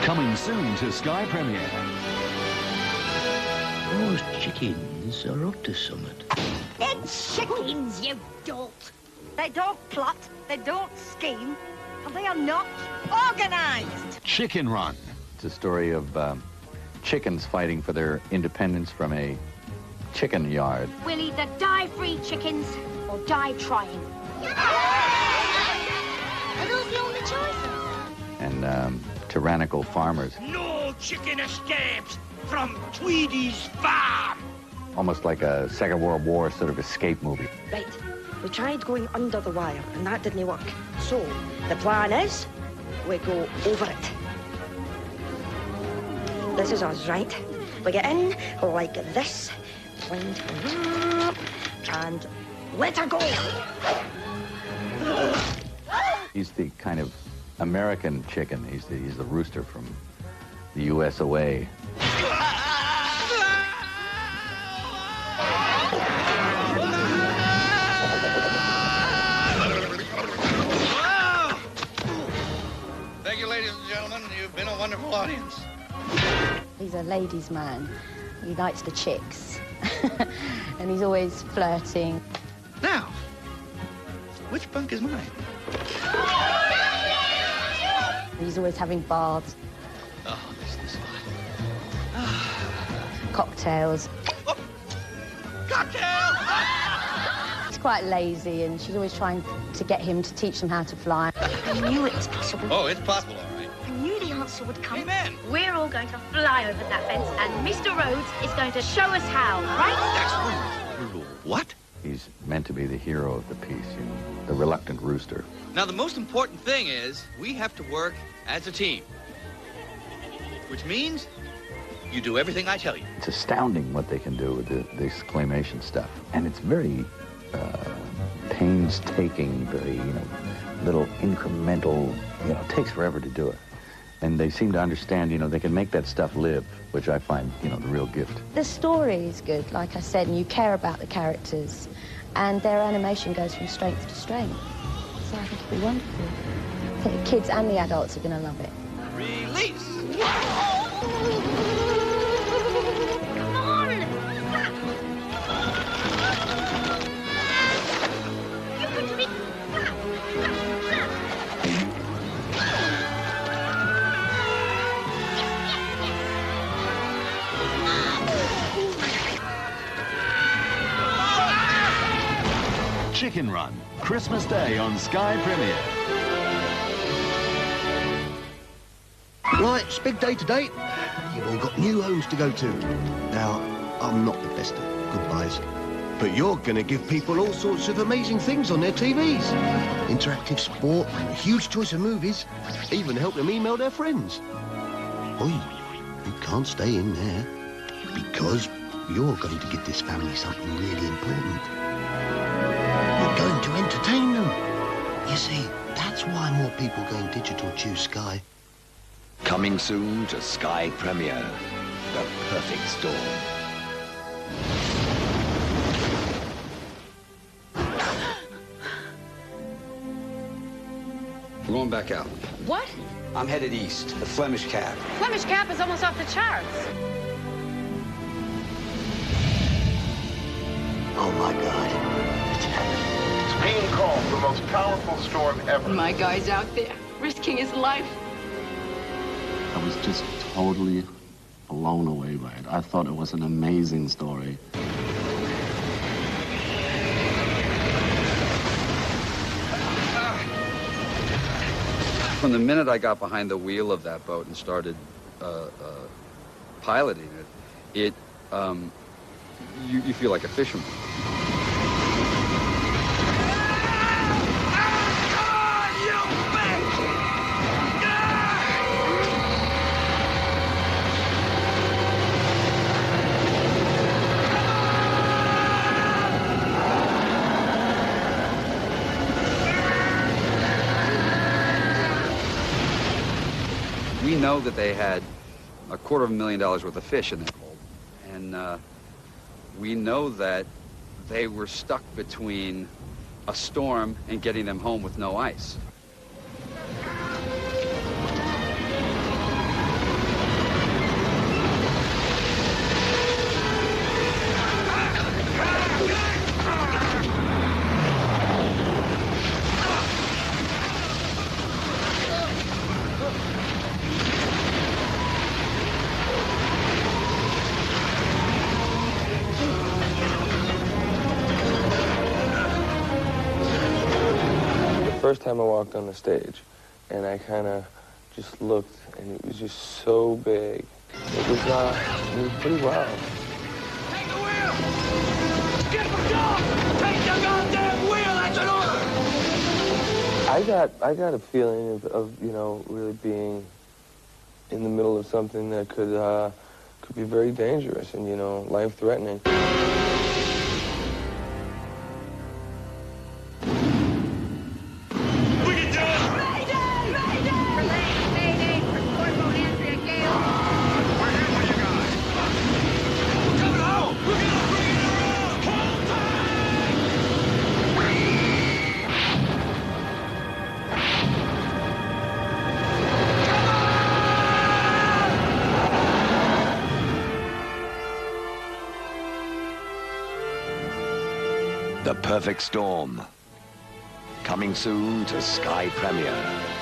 Coming soon to Sky Premiere. Those chickens are up to something. They're chickens, you dolt. They don't plot, they don't scheme, and they are not organised. Chicken Run. It's a story of chickens fighting for their independence from a chicken yard. We'll either die free chickens or die trying. Are those the only choices? And tyrannical farmers. No chicken escapes from Tweedy's farm. Almost like a Second World War sort of escape movie. Right, we tried going under the wire and that didn't work. So, the plan is, we go over it. This is us, right? We get in like this, wind up, and let her go. He's the kind of American chicken. He's the rooster from the USOA. Thank you, ladies and gentlemen. You've been a wonderful audience. He's a ladies' man. He likes the chicks. And he's always flirting. Now, which bunk is mine? He's always having baths, Oh, this is cocktails. Oh. Cocktail! He's quite lazy, and she's always trying to get him to teach them how to fly. I knew it was possible. Oh, it's possible, all right. I knew the answer would come. Amen. We're all going to fly over that fence, and Mr. Rhodes is going to show us how, right? That's rule. What? He's meant to be the hero of the piece, you know, the reluctant rooster. Now, the most important thing is we have to work as a team. Which means you do everything I tell you. It's astounding what they can do with this claymation stuff. And it's very painstaking, very, little incremental, it takes forever to do it. And they seem to understand, they can make that stuff live, which I find, the real gift. The story is good, like I said, and you care about the characters, and their animation goes from strength to strength. So I think it'll be wonderful. I think the kids and the adults are going to love it. Release! Come on! You're going to be... Chicken Run. Christmas Day on Sky Premiere. Right, it's big day today. You've all got new homes to go to. Now, I'm not the best at goodbyes, but you're going to give people all sorts of amazing things on their TVs. Interactive sport, a huge choice of movies, even help them email their friends. Oi, you can't stay in there, because you're going to give this family something really important. You're going to entertain them. You see, that's why more people going digital choose Sky. Coming soon to Sky Premiere, The Perfect Storm. We're going back out. What? I'm headed east, the Flemish Cap. Flemish Cap is almost off the charts. Oh, my God. It's being called the most powerful storm ever. My guy's out there, risking his life. I was just totally blown away by it. I thought it was an amazing story. From the minute I got behind the wheel of that boat and started piloting it, you feel like a fisherman. We know that they had $250,000 worth of fish in their hold, and we know that they were stuck between a storm and getting them home with no ice. first time I walked on the stage, and I kind of just looked, and it was just so big. It was pretty wild. Take the wheel! Skip the dog! Take the goddamn wheel! That's an order! I got a feeling of you know, really being in the middle of something that could be very dangerous and, you know, life-threatening. The Perfect Storm. Coming soon to Sky Premiere.